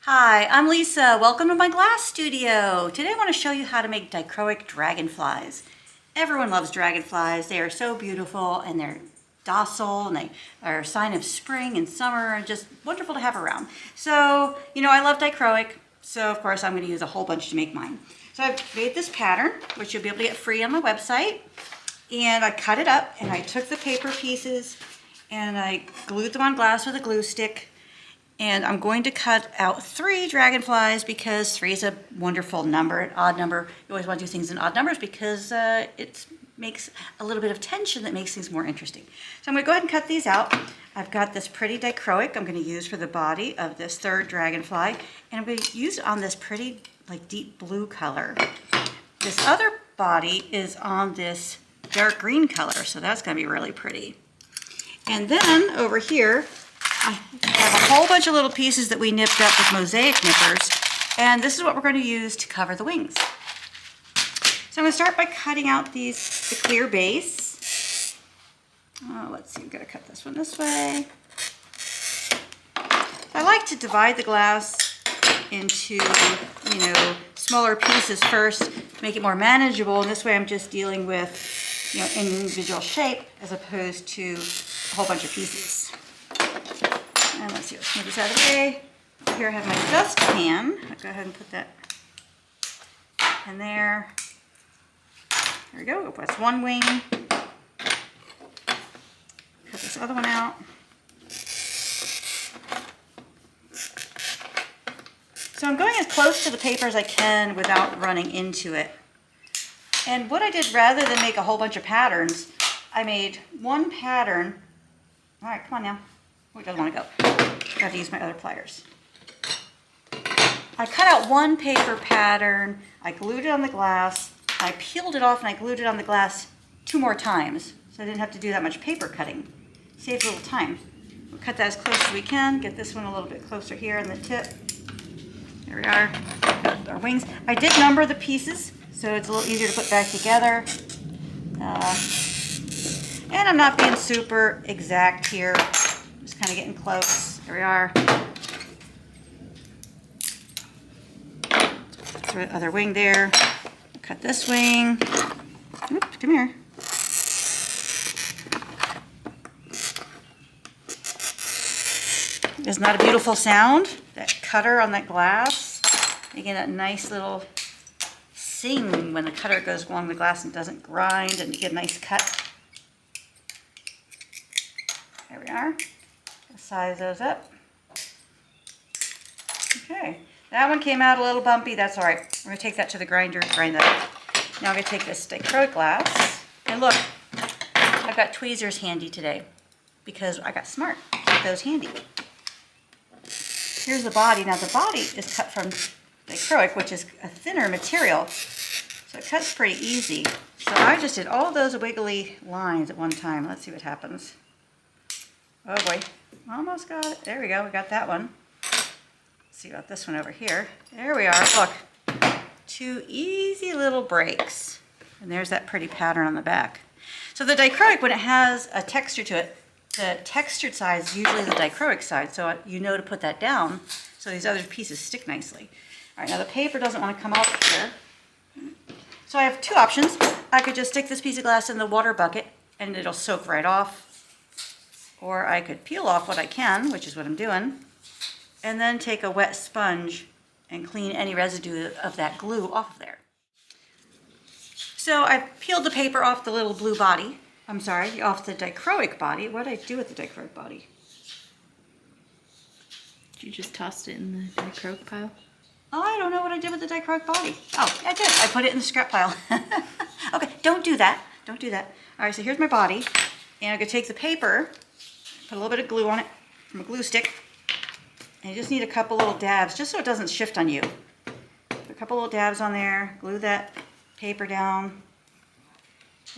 Hi, I'm Lisa. Welcome to my glass studio. Today I want to show you how to make dichroic dragonflies. Everyone loves dragonflies. They are so beautiful and they're docile and they are a sign of spring and summer and just wonderful to have around. So, I love dichroic, so of course I'm going to use a whole bunch to make mine. So I've made this pattern, which you'll be able to get free on my website, and I cut it up and I took the paper pieces and I glued them on glass with a glue stick. And I'm going to cut out 3 dragonflies because 3 is a wonderful number, an odd number. You always want to do things in odd numbers because it makes a little bit of tension that makes things more interesting. So I'm going to go ahead and cut these out. I've got this pretty dichroic I'm going to use for the body of this 3rd dragonfly. And I'm going to use it on this pretty deep blue color. This other body is on this dark green color, so that's going to be really pretty. And then over here, I have a whole bunch of little pieces that we nipped up with mosaic nippers, and this is what we're going to use to cover the wings. So I'm going to start by cutting out the clear base. Let's see, I'm going to cut this one this way. I like to divide the glass into, smaller pieces first to make it more manageable, and this way I'm just dealing with, an individual shape as opposed to a whole bunch of pieces. And let's see, let's move this out of the way. Here I have my dustpan. I'll go ahead and put that in there. There we go. That's one wing. Cut this other one out. So I'm going as close to the paper as I can without running into it. And what I did, rather than make a whole bunch of patterns, I made one pattern. All right, come on now. Oh, it doesn't want to go. I have to use my other pliers. I cut out one paper pattern, I glued it on the glass, I peeled it off and I glued it on the glass 2 more times, so I didn't have to do that much paper cutting. Saved a little time. We'll cut that as close as we can, get this one a little bit closer here on the tip. There we are, got our wings. I did number the pieces, so it's a little easier to put back together. And I'm not being super exact here. Just kind of getting close. There we are. Throw the other wing there. Cut this wing. Oops, come here. Isn't that a beautiful sound? That cutter on that glass, making that nice little sing when the cutter goes along the glass and doesn't grind, and you get a nice cut. There we are. Size those up. Okay, that one came out a little bumpy. That's all right. We're going to take that to the grinder and grind that up. Now I'm going to take this dichroic glass, and look, I've got tweezers handy today because I got smart. Keep those handy. Here's the body. Now the body is cut from dichroic, which is a thinner material, so it cuts pretty easy. So I just did all those wiggly lines at one time. Let's see what happens. Oh boy, almost got it. There we go, we got that one. Let's see about this one over here. There we are, look. 2 easy little breaks. And there's that pretty pattern on the back. So the dichroic, when it has a texture to it, the textured side is usually the dichroic side, so you know to put that down so these other pieces stick nicely. All right, now the paper doesn't want to come off here. So I have 2 options. I could just stick this piece of glass in the water bucket and it'll soak right off. Or I could peel off what I can, which is what I'm doing, and then take a wet sponge and clean any residue of that glue off of there. So I've peeled the paper off the little blue body. I'm sorry, off the dichroic body. What did I do with the dichroic body? Did you just toss it in the dichroic pile? Oh, I don't know what I did with the dichroic body. Oh, I did. I put it in the scrap pile. Okay, don't do that. Don't do that. All right, so here's my body. And I'm going to take the paper, put a little bit of glue on it from a glue stick, and you just need a couple little dabs just so it doesn't shift on you. Put a couple little dabs on there, glue that paper down.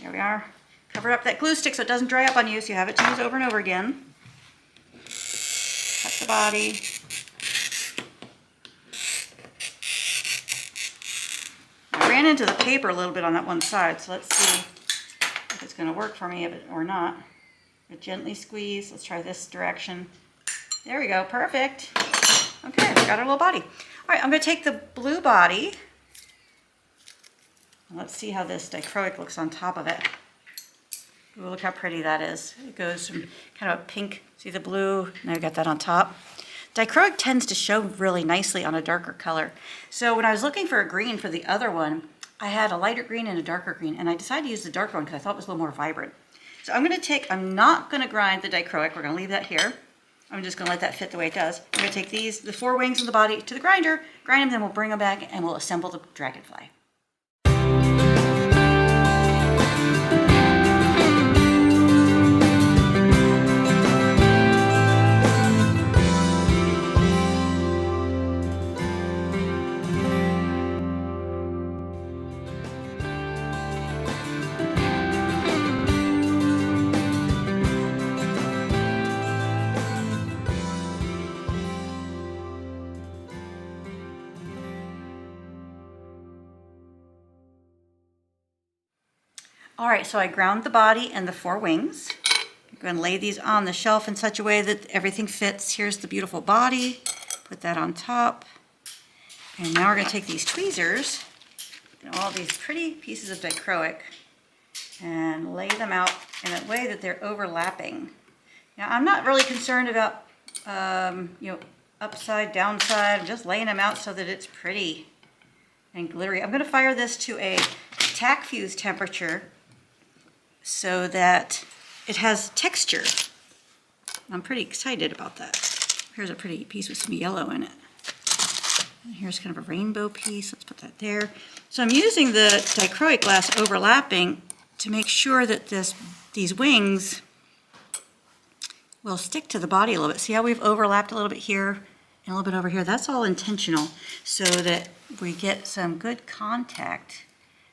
There we are. Cover up that glue stick so it doesn't dry up on you, so you have it to use over and over again. Cut the body. I ran into the paper a little bit on that one side, so let's see if it's going to work for me or not. Gently squeeze. Let's try this direction. There we go. Perfect. Okay, we got our little body. All right, I'm going to take the blue body. Let's see how this dichroic looks on top of it. Ooh, look how pretty that is. It goes from kind of a pink, see the blue, now I got that on top. Dichroic tends to show really nicely on a darker color. So when I was looking for a green for the other one, I had a lighter green and a darker green, and I decided to use the darker one because I thought it was a little more vibrant. So I'm not going to grind the dichroic. We're going to leave that here. I'm just going to let that fit the way it does. I'm going to take the 4 wings of the body to the grinder, grind them, then we'll bring them back and we'll assemble the dragonfly. All right, so I ground the body and the 4 wings. I'm going to lay these on the shelf in such a way that everything fits. Here's the beautiful body. Put that on top. And now we're going to take these tweezers and all these pretty pieces of dichroic and lay them out in a way that they're overlapping. Now, I'm not really concerned about, upside, downside. I'm just laying them out so that it's pretty and glittery. I'm going to fire this to a tack fuse temperature so that it has texture. I'm pretty excited about that. Here's a pretty piece with some yellow in it. And here's kind of a rainbow piece. Let's put that there. So I'm using the dichroic glass overlapping to make sure that these wings will stick to the body a little bit. See how we've overlapped a little bit here and a little bit over here? That's all intentional so that we get some good contact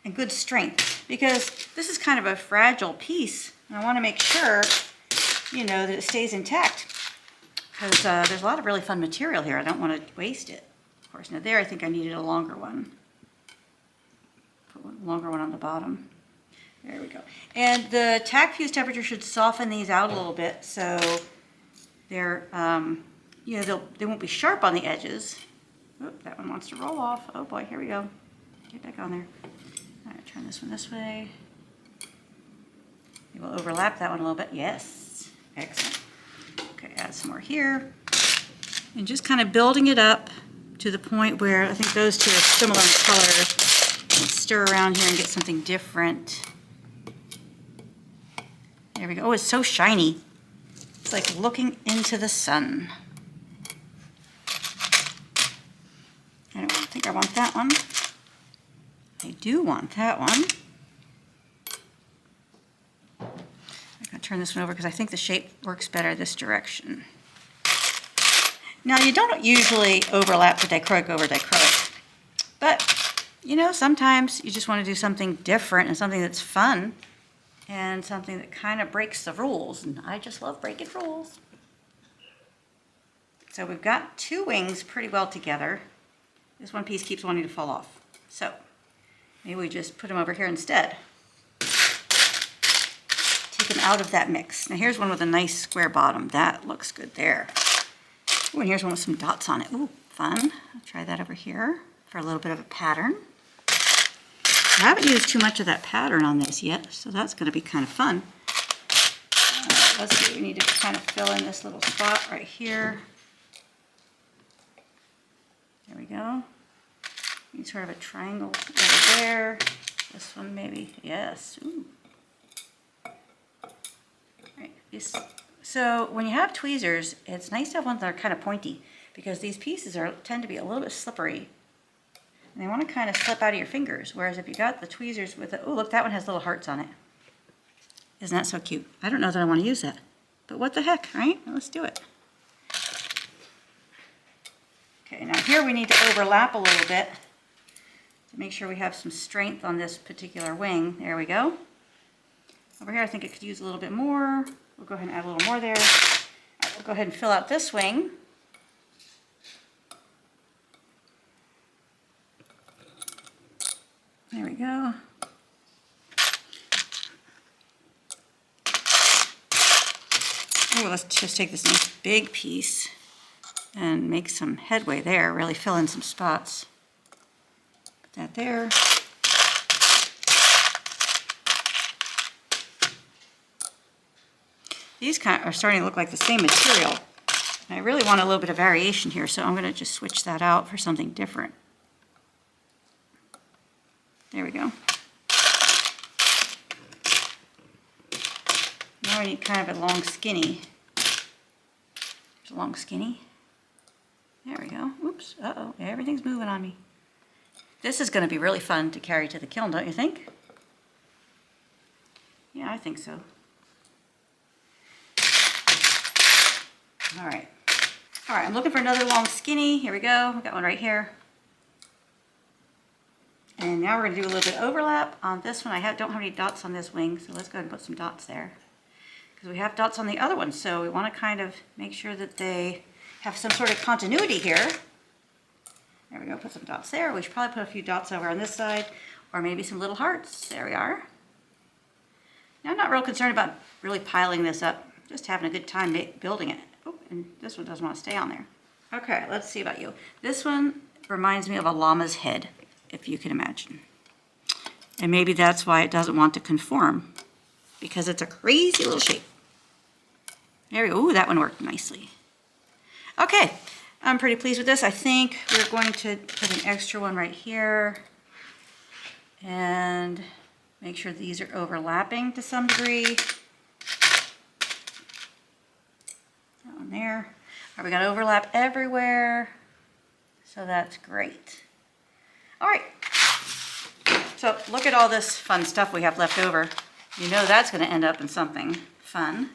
and good strength, because this is kind of a fragile piece and I want to make sure, that it stays intact, because there's a lot of really fun material here. I don't want to waste it, of course. Now there, I think I needed a longer one. Put one longer one on the bottom. There we go. And the tack fuse temperature should soften these out a little bit, so they're, they won't be sharp on the edges. Oh, that one wants to roll off. Oh boy, here we go. Get back on there. All right, turn this one this way. We will overlap that one a little bit. Yes, excellent. Okay, add some more here. And just kind of building it up to the point where I think those two are similar in color. And stir around here and get something different. There we go. Oh, it's so shiny. It's like looking into the sun. I don't think I want that one. I do want that one. I'm going to turn this one over because I think the shape works better this direction. Now, you don't usually overlap the dichroic over dichroic, but, sometimes you just want to do something different and something that's fun and something that kind of breaks the rules, and I just love breaking rules. So we've got 2 wings pretty well together. This one piece keeps wanting to fall off. So maybe we just put them over here instead. Take them out of that mix. Now here's one with a nice square bottom. That looks good there. Ooh, and here's one with some dots on it. Ooh, fun. I'll try that over here for a little bit of a pattern. I haven't used too much of that pattern on this yet, so that's going to be kind of fun. Let's see, we need to kind of fill in this little spot right here. There we go. Need sort of a triangle over there. This one maybe. Yes. Ooh. Right. So when you have tweezers, it's nice to have ones that are kind of pointy, because these pieces tend to be a little bit slippery. And they want to kind of slip out of your fingers. Whereas if you got the tweezers with oh, look, that one has little hearts on it. Isn't that so cute? I don't know that I want to use that. But what the heck, right? Well, let's do it. Okay, now here we need to overlap a little bit to make sure we have some strength on this particular wing. There we go. Over here, I think it could use a little bit more. We'll go ahead and add a little more there. All right, we'll go ahead and fill out this wing. There we go. Oh, let's just take this nice big piece and make some headway there, really fill in some spots. Put that there. These kind of are starting to look like the same material. And I really want a little bit of variation here, so I'm going to just switch that out for something different. There we go. Now I need kind of a long skinny. There's a long skinny. There we go. Oops. Uh-oh. Everything's moving on me. This is going to be really fun to carry to the kiln, don't you think? Yeah, I think so. All right. All right, I'm looking for another long skinny. Here we go. I've got one right here. And now we're going to do a little bit of overlap on this one. Don't have any dots on this wing, so let's go ahead and put some dots there. Because we have dots on the other one, so we want to kind of make sure that they have some sort of continuity here. There we go, put some dots there. We should probably put a few dots over on this side, or maybe some little hearts. There we are. Now I'm not real concerned about really piling this up, just having a good time building it. Oh, and this one doesn't want to stay on there. Okay, let's see about you. This one reminds me of a llama's head, if you can imagine. And maybe that's why it doesn't want to conform, because it's a crazy little shape. There we go. Ooh, that one worked nicely. Okay, I'm pretty pleased with this. I think we're going to put an extra one right here and make sure these are overlapping to some degree. That one there. All right, we got overlap everywhere, so that's great. All right, so look at all this fun stuff we have left over. You know that's going to end up in something fun.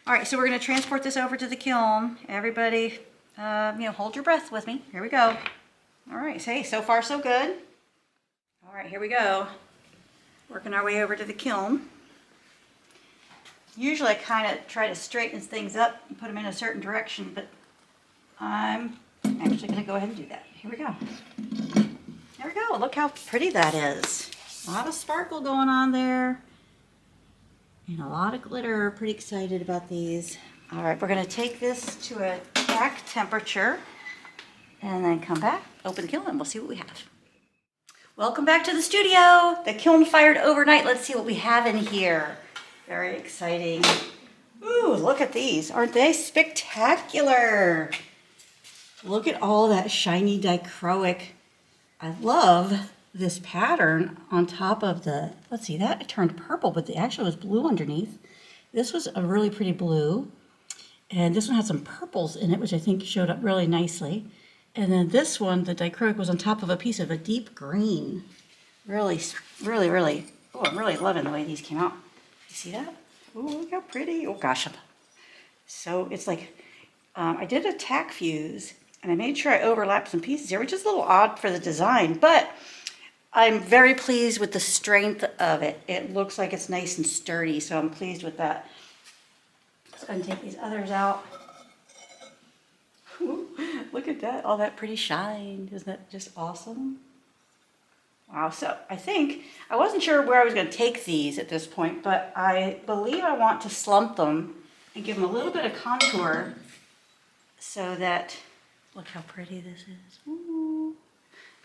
All right, so we're going to transport this over to the kiln. Everybody, hold your breath with me. Here we go. All right, hey, so far so good. All right, here we go. Working our way over to the kiln. Usually I kind of try to straighten things up and put them in a certain direction, but I'm actually going to go ahead and do that. Here we go. There we go. Look how pretty that is. A lot of sparkle going on there. And a lot of glitter. Pretty excited about these. All right, we're going to take this to a rack temperature and then come back, open the kiln, and we'll see what we have. Welcome back to the studio. The kiln fired overnight. Let's see what we have in here. Very exciting. Ooh, look at these. Aren't they spectacular? Look at all that shiny dichroic. I love this pattern on top of the, let's see, that it turned purple, but the actual was blue underneath. This was a really pretty blue, and this one had some purples in it, which I think showed up really nicely. And then this one, the dichroic, was on top of a piece of a deep green. Really, really, really, oh, I'm really loving the way these came out. You see that? Oh, look how pretty. Oh gosh. So it's like, I did a tack fuse, and I made sure I overlapped some pieces here, which is a little odd for the design, but I'm very pleased with the strength of it. It looks like it's nice and sturdy, so I'm pleased with that. Let's go ahead and take these others out. Ooh, look at that, all that pretty shine. Isn't that just awesome? Wow, so I think, I wasn't sure where I was going to take these at this point, but I believe I want to slump them and give them a little bit of contour so that, look how pretty this is. Ooh.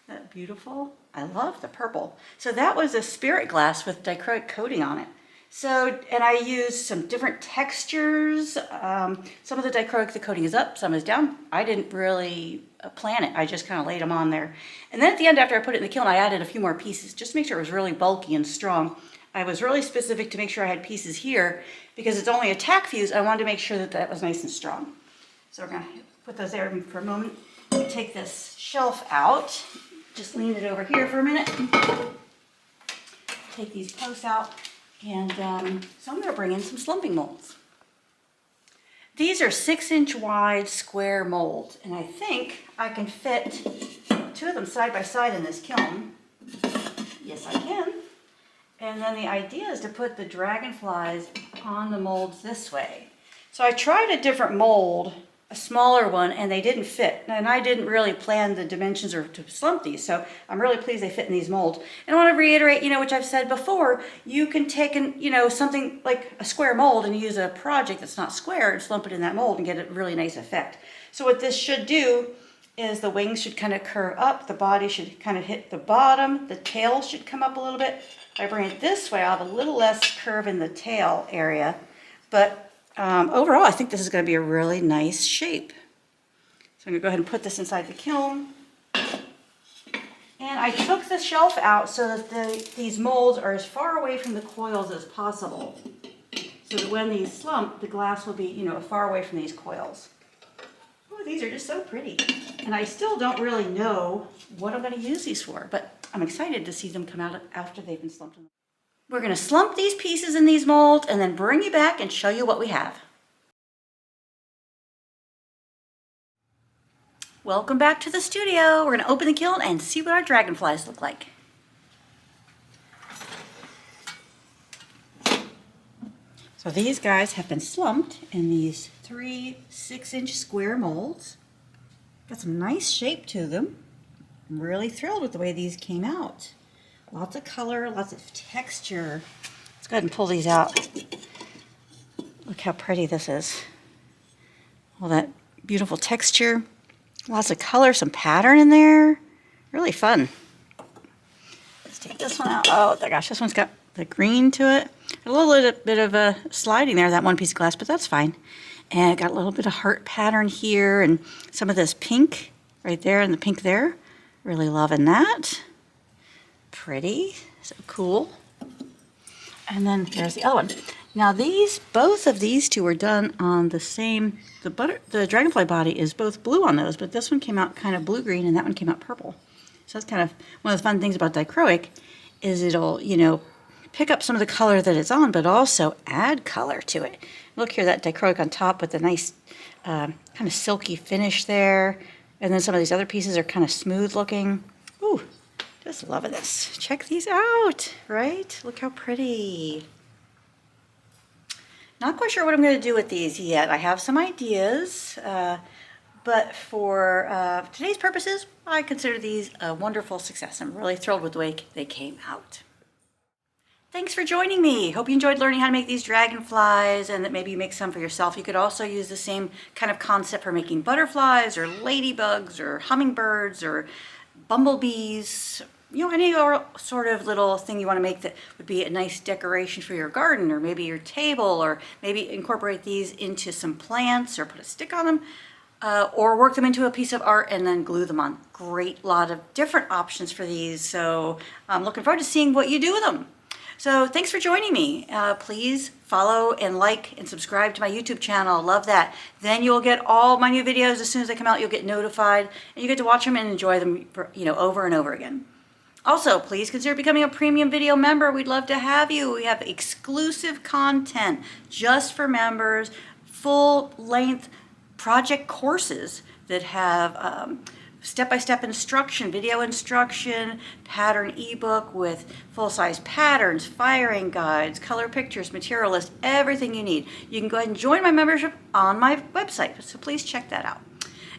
That beautiful? I love the purple. So that was a spirit glass with dichroic coating on it. So, and I used some different textures. Some of the dichroic, the coating is up, some is down. I didn't really plan it. I just kind of laid them on there. And then at the end, after I put it in the kiln, I added a few more pieces just to make sure it was really bulky and strong. I was really specific to make sure I had pieces here because it's only a tack fuse. I wanted to make sure that that was nice and strong. So we're going to put those there for a moment. Take this shelf out. Just lean it over here for a minute. Take these posts out, and so I'm going to bring in some slumping molds. These are 6-inch wide square molds, and I think I can fit 2 of them side by side in this kiln. Yes, I can. And then the idea is to put the dragonflies on the molds this way. So I tried a different mold a smaller one and they didn't fit. And I didn't really plan the dimensions or to slump these, so I'm really pleased they fit in these molds. And I want to reiterate, which I've said before, you can take something like a square mold and use a project that's not square and slump it in that mold and get a really nice effect. So what this should do is the wings should kind of curve up, the body should kind of hit the bottom, the tail should come up a little bit. If I bring it this way, I'll have a little less curve in the tail area, but overall, I think this is going to be a really nice shape. So I'm going to go ahead and put this inside the kiln. And I took the shelf out so that these molds are as far away from the coils as possible. So that when these slump, the glass will be, far away from these coils. Oh, these are just so pretty. And I still don't really know what I'm going to use these for, but I'm excited to see them come out after they've been slumped. We're going to slump these pieces in these molds and then bring you back and show you what we have. Welcome back to the studio. We're going to open the kiln and see what our dragonflies look like. So these guys have been slumped in these 3 6-inch square molds. Got some nice shape to them. I'm really thrilled with the way these came out. Lots of color, lots of texture. Let's go ahead and pull these out. Look how pretty this is. All that beautiful texture. Lots of color, some pattern in there. Really fun. Let's take this one out. Oh my gosh, this one's got the green to it. A little bit of a sliding there, that one piece of glass, but that's fine. And it got a little bit of heart pattern here and some of this pink right there and the pink there. Really loving that. Pretty, so cool. And then there's the other one. Now both of these two were done on the same, the dragonfly body is both blue on those, but this one came out kind of blue-green and that one came out purple. So that's kind of one of the fun things about dichroic is it'll, pick up some of the color that it's on, but also add color to it. Look here, that dichroic on top with the nice kind of silky finish there. And then some of these other pieces are kind of smooth looking. Ooh. Just loving this. Check these out, right? Look how pretty. Not quite sure what I'm going to do with these yet. I have some ideas, but for today's purposes, I consider these a wonderful success. I'm really thrilled with the way they came out. Thanks for joining me. Hope you enjoyed learning how to make these dragonflies and that maybe you make some for yourself. You could also use the same kind of concept for making butterflies or ladybugs or hummingbirds or bumblebees. Any sort of little thing you want to make that would be a nice decoration for your garden or maybe your table, or maybe incorporate these into some plants or put a stick on them, or work them into a piece of art and then glue them on. Great lot of different options for these, so I'm looking forward to seeing what you do with them. So thanks for joining me. Please follow and like and subscribe to my YouTube channel. Love that. Then you'll get all my new videos as soon as they come out. You'll get notified and you get to watch them and enjoy them, over and over again. Also, please consider becoming a premium video member. We'd love to have you. We have exclusive content just for members, full-length project courses that have step-by-step instruction, video instruction, pattern ebook with full-size patterns, firing guides, color pictures, material list, everything you need. You can go ahead and join my membership on my website, so please check that out.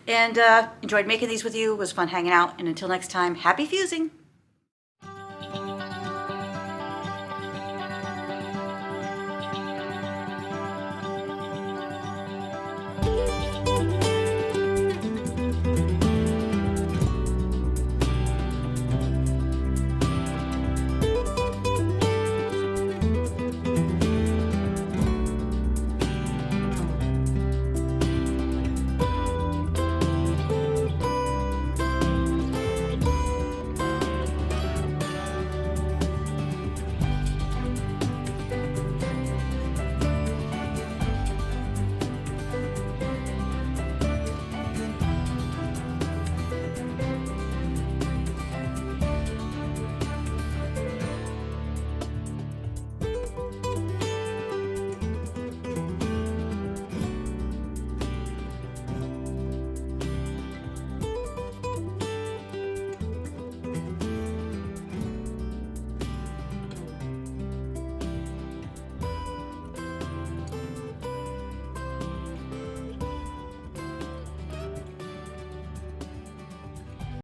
And enjoyed making these with you. It was fun hanging out. And until next time, happy fusing.